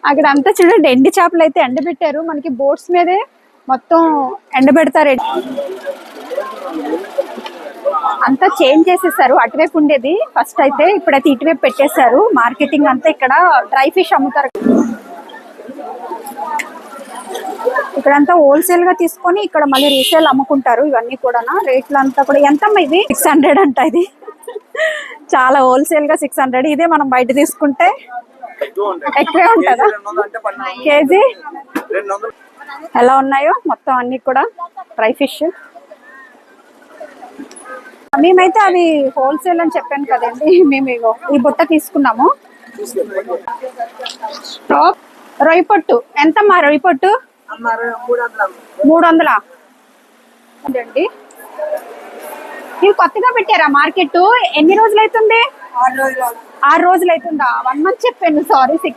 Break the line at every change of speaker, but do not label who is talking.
అక్కడ అంతా చూడండి ఎండి చేపలు అయితే ఎండబెట్టారు. మనకి బోట్స్ మీదే మొత్తం ఎండబెడతారు. అంతా చేంజ్ చేసేసారు. అటువైపు ఉండేది ఫస్ట్ అయితే, ఇప్పుడైతే ఇటువైపు పెట్టేశారు. మార్కెటింగ్ అంతా ఇక్కడ డ్రై ఫిష్ అమ్ముతారు. ఇక్కడంతా హోల్సేల్ గా తీసుకొని ఇక్కడ మళ్ళీ రీసేల్ అమ్ముకుంటారు. ఇవన్నీ కూడా రేట్లు అంతా కూడా ఎంతమ్మా ఇది 600 అంట. ఇది చాలా హోల్సేల్ గా 600. ఇదే మనం బయట తీసుకుంటే ఎక్కువే ఉంటుందా? కేజీ ఎలా ఉన్నాయో మొత్తం అన్ని కూడా డ్రై ఫిష్. మేమైతే అవి హోల్సేల్ అని చెప్పాను కదండి. మేము ఈ బుట్ట తీసుకున్నాము. రొయ్య పొట్టు ఎంతమ్మా? రొయ్య పొట్టు 300 అండి. ఇవి కొత్తగా పెట్టారా మార్కెట్? ఎన్ని రోజులు అవుతుంది? 6 రోజులు అవుతుందా? 1 మంత్ చెప్పాను. సారీ 6